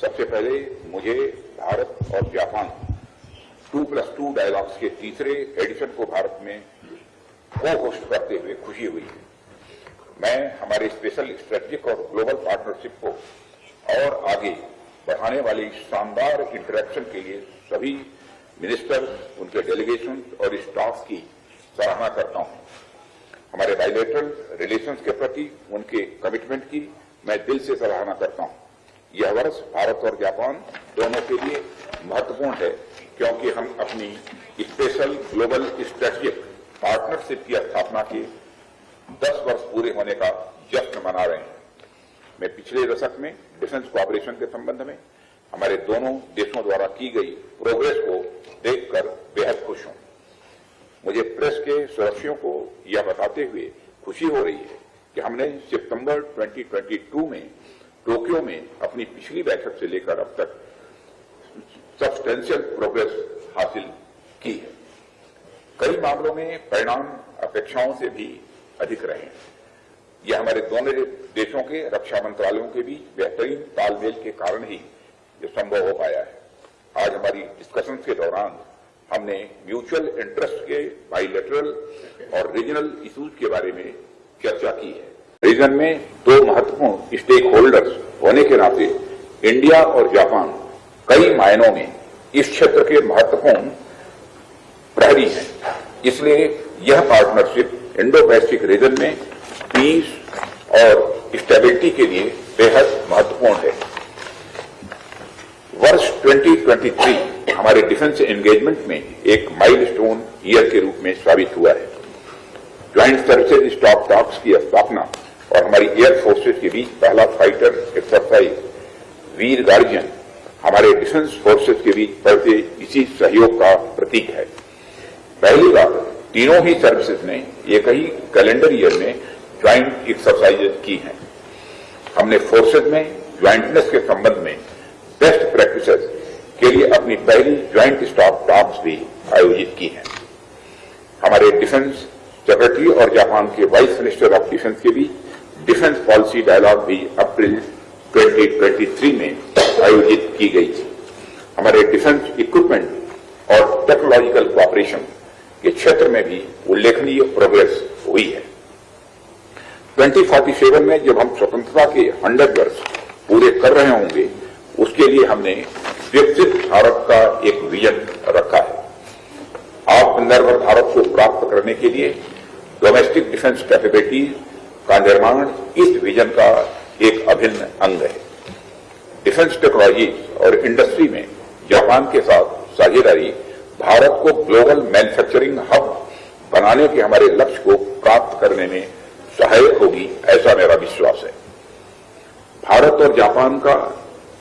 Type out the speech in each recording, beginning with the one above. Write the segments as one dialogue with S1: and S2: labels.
S1: सबसे पहले मुझे भारत और जापान 2+2 डायलॉग्स के तीसरे एडिशन को भारत में को-होस्ट करते हुए खुशी हुई है। मैं हमारे स्पेशल स्ट्रेटेजिक और ग्लोबल पार्टनरशिप को और आगे बढ़ाने वाली शानदार इंटरेक्शन के लिए सभी मिनिस्टर, उनके डेलीगेशन और स्टाफ की सराहना करता हूं। हमारे बायलैटरल रिलेशंस के प्रति उनके कमिटमेंट की मैं दिल से सराहना करता हूं। यह वर्ष भारत और जापान दोनों के लिए महत्वपूर्ण है, क्योंकि हम अपनी स्पेशल ग्लोबल स्ट्रेटेजिक पार्टनरशिप की स्थापना के 10 वर्ष पूरे होने का जश्न मना रहे हैं। मैं पिछले दशक में डिफेंस कोऑपरेशन के संबंध में हमारे दोनों देशों द्वारा की गई प्रोग्रेस को देखकर बेहद खुश हूं। मुझे प्रेस के सदस्यों को यह बताते हुए खुशी हो रही है कि हमने सितंबर 2022 में टोक्यो में अपनी पिछली बैठक से लेकर अब तक सब्सटेंशियल प्रोग्रेस हासिल की है। कई मामलों में परिणाम अपेक्षाओं से भी अधिक रहे हैं। यह हमारे दोनों देशों के रक्षा मंत्रालयों के बीच बेहतरीन तालमेल के कारण ही ये संभव हो पाया है। आज हमारी डिस्कशन के दौरान हमने म्यूचुअल इंटरेस्ट के बाइलेटरल और रीजनल इश्यूज के बारे में चर्चा की है। रीजन में दो महत्वपूर्ण स्टेक होल्डर्स होने के नाते इंडिया और जापान कई मायनों में इस क्षेत्र के महत्वपूर्ण प्रहरी हैं। इसलिए यह पार्टनरशिप इंडो पैसिफिक रीजन में पीस और स्टेबिलिटी के लिए बेहद महत्वपूर्ण है। वर्ष 2023 हमारे डिफेंस एंगेजमेंट में एक माइलस्टोन ईयर के रूप में साबित हुआ है। ज्वाइंट सर्विसेज स्टॉप टॉक्स की स्थापना और हमारी एयर फोर्सेज के बीच पहला फाइटर एक्सरसाइज वीर गार्जियन हमारे डिफेंस फोर्सेज के बीच बढ़ते इसी सहयोग का प्रतीक है। पहली बार तीनों ही सर्विसेज ने एक ही कैलेंडर ईयर में ज्वाइंट एक्सरसाइजेज की हैं। हमने फोर्सेज में ज्वाइंटनेस के संबंध में बेस्ट प्रैक्टिसेस के लिए अपनी पहली ज्वाइंट स्टॉप टॉक्स भी आयोजित की हैं। हमारे डिफेंस सेक्रेटरी और जापान के वाइस मिनिस्टर ऑफ डिफेंस के बीच डिफेंस पॉलिसी डायलॉग भी अप्रैल 2023 में आयोजित की गई थी। हमारे डिफेंस इक्विपमेंट और टेक्नोलॉजिकल कोऑपरेशन के क्षेत्र में भी उल्लेखनीय प्रोग्रेस हुई है। 2047 में जब हम स्वतंत्रता के 100 वर्ष पूरे कर रहे होंगे, उसके लिए हमने विकसित भारत का एक विजन रखा है। आत्मनिर्भर भारत को प्राप्त करने के लिए डोमेस्टिक डिफेंस कैपेबिलिटीज का निर्माण इस विजन का एक अभिन्न अंग है। डिफेंस टेक्नोलॉजी और इंडस्ट्री में जापान के साथ साझेदारी भारत को ग्लोबल मैन्युफैक्चरिंग हब बनाने के हमारे लक्ष्य को प्राप्त करने में सहायक होगी, ऐसा मेरा विश्वास है। भारत और जापान का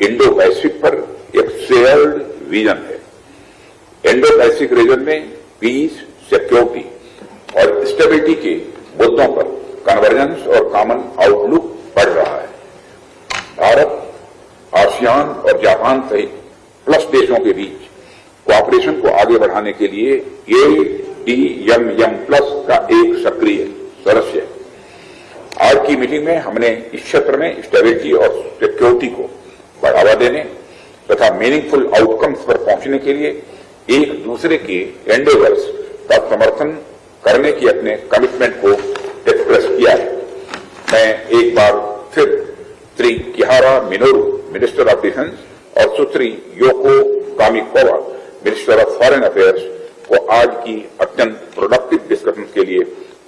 S1: इंडो पैसिफिक पर एक शेयर्ड विजन है। इंडो पैसिफिक रीजन में पीस, सिक्योरिटी और स्टेबिलिटी के मुद्दों पर कन्वर्जेंस और कॉमन आउटलुक बढ़ रहा है। भारत, आसियान और जापान सहित प्लस देशों के बीच कोऑपरेशन को आगे बढ़ाने के लिए ADMM+ का एक सक्रिय सदस्य है। आज की मीटिंग में हमने इस क्षेत्र में स्टेबिलिटी और सिक्योरिटी को बढ़ावा देने तथा मीनिंगफुल आउटकम्स पर पहुंचने के लिए एक दूसरे के एंडेवर्स का समर्थन करने की अपने कमिटमेंट को एक्सप्रेस किया है। मैं एक बार फिर Shri Kihara Minoru, minister of defence, और Sushri Yoko Kamikawa, minister of foreign affairs, को आज की अत्यंत प्रोडक्टिव डिस्कशन के लिए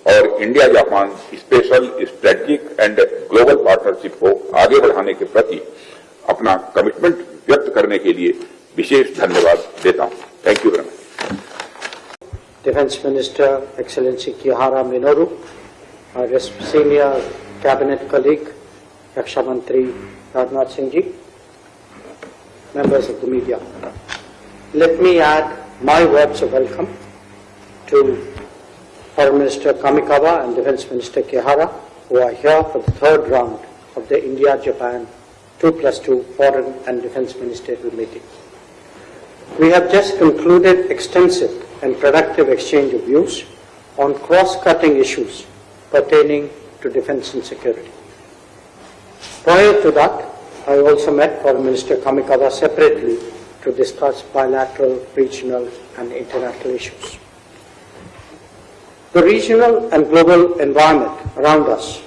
S1: और India Japan special strategic and global partnership को आगे बढ़ाने के प्रति अपना कमिटमेंट व्यक्त करने के लिए विशेष धन्यवाद देता हूं। Thank you very much.
S2: Defense Minister, Excellency Kihara Minoru, our senior cabinet colleague, Raksha Mantri Rajnath Singh ji, members of the media. Let me add my words of welcome to Foreign Minister Kamikawa and Defense Minister Kihara, who are here for the third round of the India-Japan 2+2 Foreign and Defense Ministerial meeting. We have just concluded extensive and productive exchange of views on cross-cutting issues pertaining to defense and security. Prior to that, I also met Foreign Minister Kamikawa separately to discuss bilateral, regional and international issues. The regional and global environment around us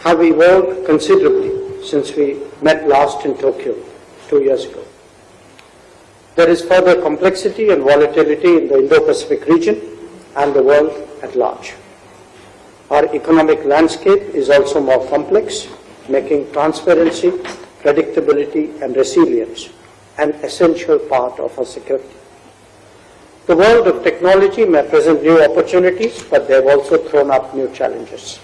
S2: have evolved considerably since we met last in Tokyo 2 years ago. There is further complexity and volatility in the Indo-Pacific region and the world at large. Our economic landscape is also more complex, making transparency, predictability and resilience an essential part of our security. The world of technology may present new opportunities, but they have also thrown up new challenges.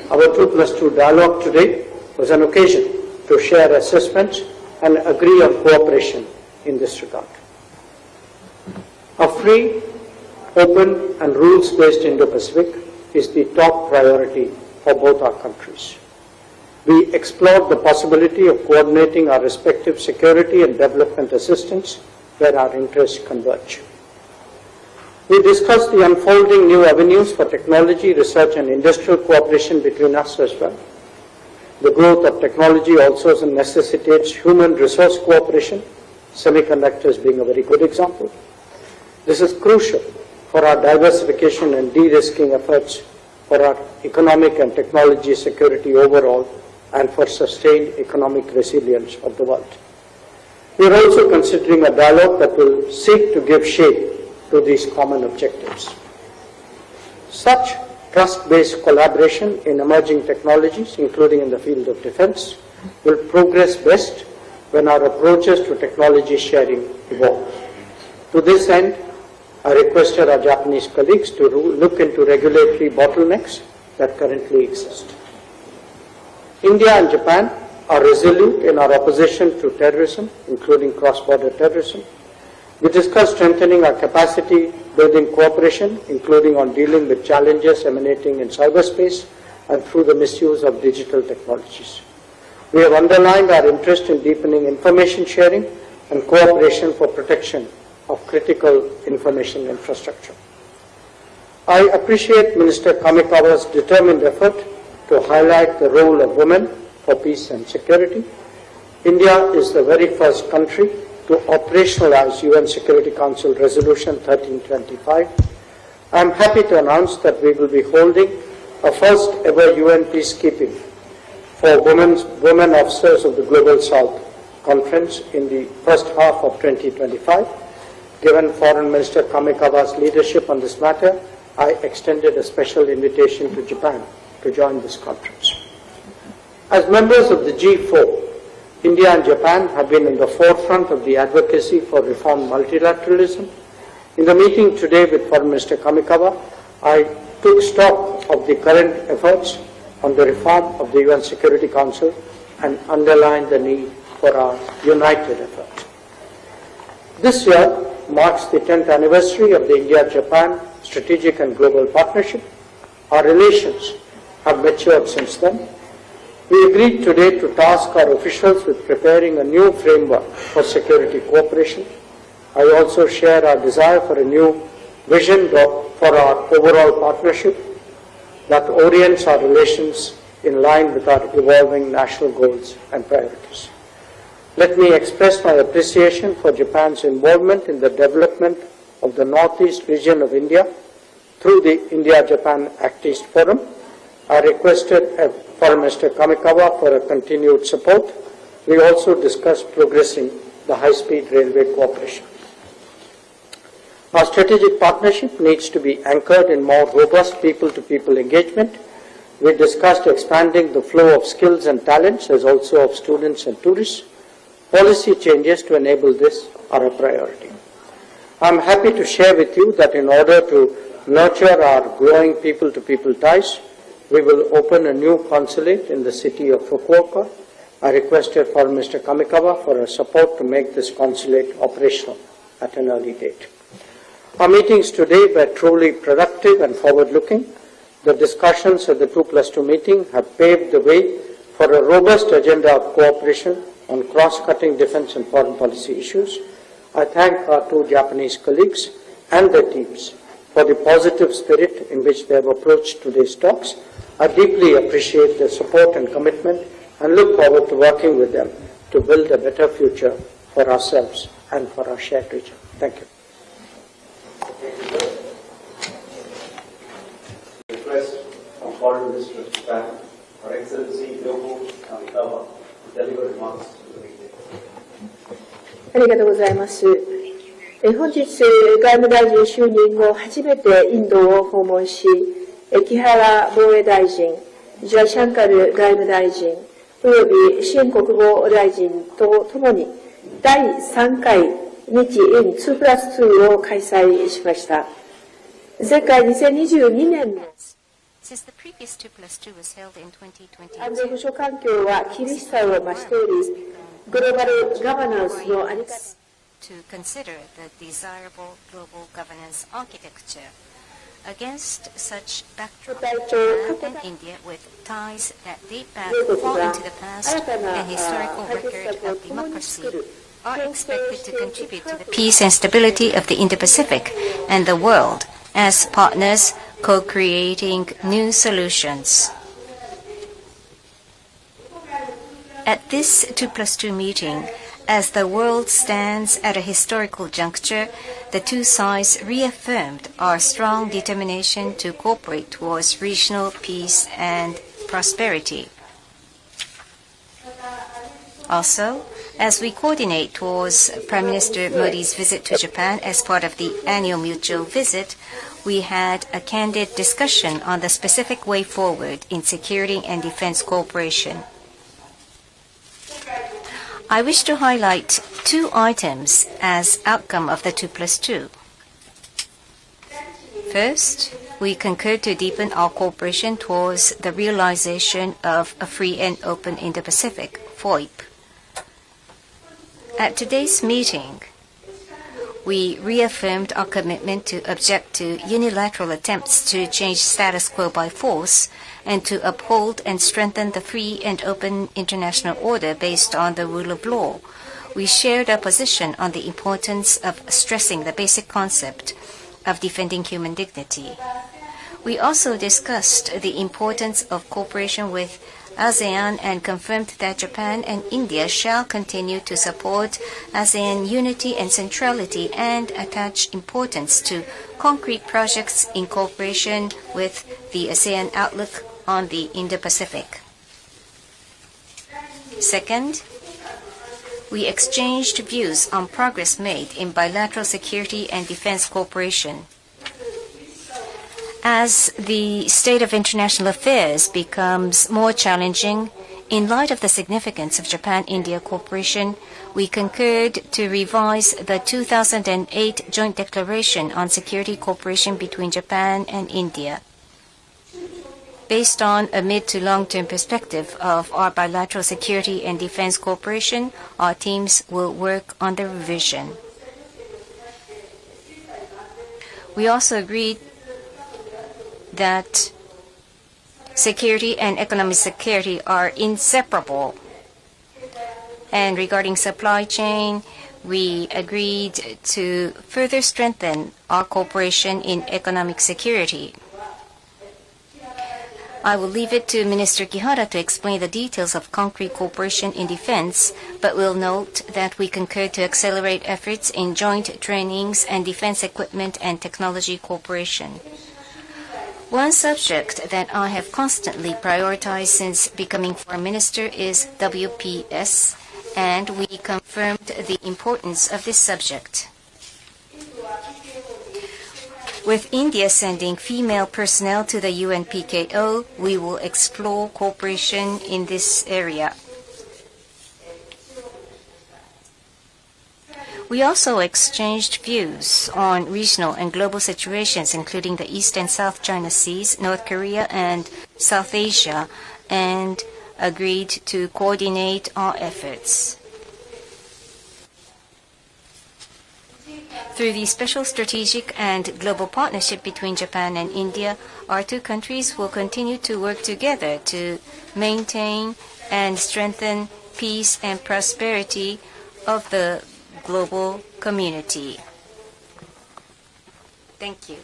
S2: Our 2+2 dialogue today was an occasion to share assessments and agree on cooperation in this regard. A free, open and rules-based Indo-Pacific is the top priority for both our countries. We explored the possibility of coordinating our respective security and development assistance where our interests converge. We discussed the unfolding new avenues for technology, research and industrial cooperation between us as well. The growth of technology also necessitates human resource cooperation, semiconductors being a very good example. This is crucial for our diversification and de-risking efforts, for our economic and technology security overall, and for sustained economic resilience of the world. We are also considering a dialogue that will seek to give shape to these common objectives. Such trust-based collaboration in emerging technologies, including in the field of defense, will progress best when our approaches to technology sharing evolve. To this end, I requested our Japanese colleagues to look into regulatory bottlenecks that currently exist. India and Japan are resolute in our opposition to terrorism, including cross-border terrorism. We discussed strengthening our capacity building cooperation, including on dealing with challenges emanating in cyberspace and through the misuse of digital technologies. We have underlined our interest in deepening information sharing and cooperation for protection of critical information infrastructure. I appreciate Minister Kamikawa's determined effort to highlight the role of women for peace and security. India is the very first country to operationalize UN Security Council Resolution 1325. I am happy to announce that we will be holding a first ever UN peacekeeping for women officers of the Global South conference in the first half of 2025. Given Foreign Minister Kamikawa's leadership on this matter, I extended a special invitation to Japan to join this conference. As members of the G4, India and Japan have been in the forefront of the advocacy for reform multilateralism. In the meeting today with Foreign Minister Kamikawa, I took stock of the current efforts on the reform of the UN Security Council and underlined the need for our united effort. This year marks the 10th anniversary of the India-Japan Strategic and Global Partnership. Our relations have matured since then. We agreed today to task our officials with preparing a new framework for security cooperation. I also share our desire for a new vision for our overall partnership that orients our relations in line with our evolving national goals and priorities. Let me express my appreciation for Japan's involvement in the development of the Northeast region of India through the India-Japan Act East Forum. I requested Foreign Minister Kamikawa for a continued support. We also discussed progressing the high-speed railway cooperation. Our strategic partnership needs to be anchored in more robust people-to-people engagement. We discussed expanding the flow of skills and talents as also of students and tourists. Policy changes to enable this are a priority. I am happy to share with you that in order to nurture our growing people-to-people ties, we will open a new consulate in the city of Fukuoka. I requested Foreign Minister Kamikawa for her support to make this consulate operational at an early date. Our meetings today were truly productive and forward-looking. The discussions at the 2+2 meeting have paved the way for a robust agenda of cooperation on cross-cutting defense and foreign policy issues. I thank our two Japanese colleagues and their teams for the positive spirit in which they have approached today's talks. I deeply appreciate their support and commitment and look forward to working with them to build a better future for ourselves and for our shared region. Thank you.
S3: Request from Foreign Minister of Japan, Her Excellency Yogo Kamikawa, to deliver remarks to the meeting.
S4: ありがとうございます。本日、外務大臣就任後、初めてインドを訪問し、木原防衛大臣、ジャイシャンカル外務大臣、およびシェン国防大臣とともに、第3回日印 2+2 を開催しました。前回2022年の安全保障環境は厳しさを増しており、グローバルガバナンスの在り方
S5: to consider the desirable global governance architecture. Against such backdrop, Japan and India, with ties that date back far into the past and historical record of democracy, are expected to contribute to the peace and stability of the Indo-Pacific and the world as partners co-creating new solutions. At this 2+2 meeting, as the world stands at a historical juncture, the two sides reaffirmed our strong determination to cooperate towards regional peace and prosperity. Also, as we coordinate towards Prime Minister Modi's visit to Japan as part of the annual mutual visit, we had a candid discussion on the specific way forward in security and defense cooperation. I wish to highlight two items as outcome of the 2+2. First, we concurred to deepen our cooperation towards the realization of a free and open Indo-Pacific, FOIP. At today's meeting, we reaffirmed our commitment to object to unilateral attempts to change status quo by force and to uphold and strengthen the free and open international order based on the rule of law. We shared our position on the importance of stressing the basic concept of defending human dignity. We also discussed the importance of cooperation with ASEAN and confirmed that Japan and India shall continue to support ASEAN unity and centrality and attach importance to concrete projects in cooperation with the ASEAN outlook on the Indo-Pacific. Second, we exchanged views on progress made in bilateral security and defense cooperation. As the state of international affairs becomes more challenging, in light of the significance of Japan-India cooperation, we concurred to revise the 2008 Joint Declaration on Security Cooperation between Japan and India. Based on a mid to long-term perspective of our bilateral security and defense cooperation, our teams will work on the revision. We also agreed that security and economic security are inseparable. And regarding supply chain, we agreed to further strengthen our cooperation in economic security. I will leave it to Minister Kihara to explain the details of concrete cooperation in defense, but will note that we concurred to accelerate efforts in joint trainings and defense equipment and technology cooperation. One subject that I have constantly prioritized since becoming Foreign Minister is WPS, and we confirmed the importance of this subject. With India sending female personnel to the UNPKO, we will explore cooperation in this area. We also exchanged views on regional and global situations, including the East and South China Seas, North Korea, and South Asia, and agreed to coordinate our efforts. Through the special strategic and global partnership between Japan and India, our two countries will continue to work together to maintain and strengthen peace and prosperity of the global community. Thank you.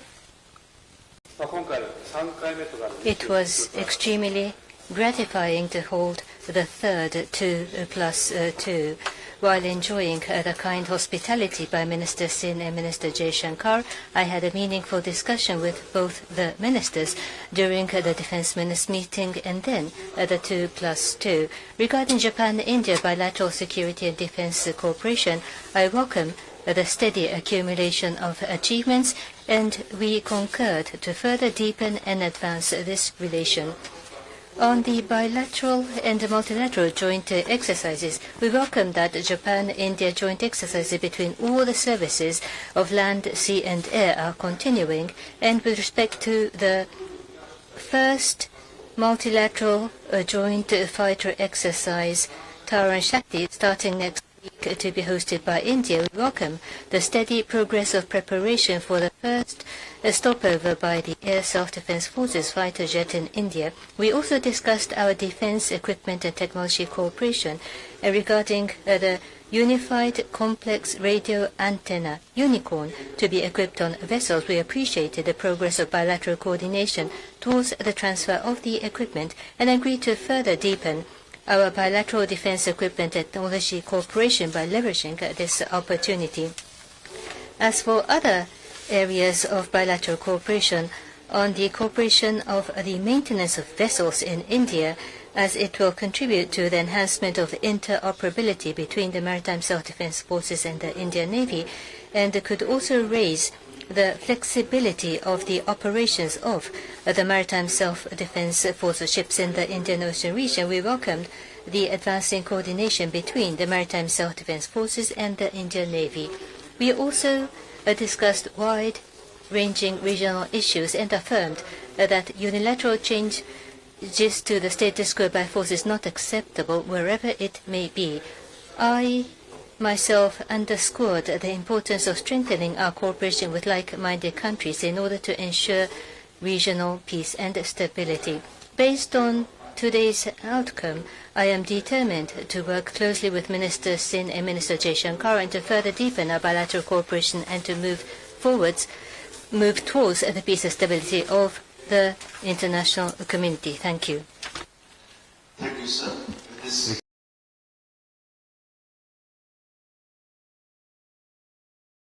S6: It was extremely gratifying to hold
S5: the third 2+2. While enjoying the kind hospitality by Minister Singh and Minister Jaishankar, I had a meaningful discussion with both the ministers during the Defense Ministers meeting and then the 2+2. Regarding Japan-India bilateral security and defense cooperation, I welcome the steady accumulation of achievements, and we concurred to further deepen and advance this relation. On the bilateral and multilateral joint exercises, we welcome that Japan-India joint exercises between all the services of land, sea and air are continuing, and with respect to the first multilateral joint fighter exercise, Taran Shakti, starting next week to be hosted by India, we welcome the steady progress of preparation for the first stopover by the Air Self-Defense Forces fighter jet in India. We also discussed our defense equipment and technology cooperation regarding the Unified Complex Radio Antenna, UNICORN, to be equipped on vessels. We appreciated the progress of bilateral coordination towards the transfer of the equipment and agreed to further deepen our bilateral defense equipment and technology cooperation by leveraging this opportunity. As for other areas of bilateral cooperation, on the cooperation of the maintenance of vessels in India, as it will contribute to the enhancement of interoperability between the Maritime Self-Defense Forces and the Indian Navy, and could also raise the flexibility of the operations of the Maritime Self-Defense Force ships in the Indian Ocean region, we welcomed the advancing coordination between the Maritime Self-Defense Forces and the Indian Navy. We also discussed wide-ranging regional issues and affirmed that unilateral changes to the status quo by force is not acceptable wherever it may be. I myself underscored the importance of strengthening our cooperation with like-minded countries in order to ensure regional peace and stability. Based on today's outcome, I am determined to work closely with Minister Singh and Minister Jaishankar and to further deepen our bilateral cooperation and to move towards the peace and stability of the international community. Thank you.
S6: Thank you, sir.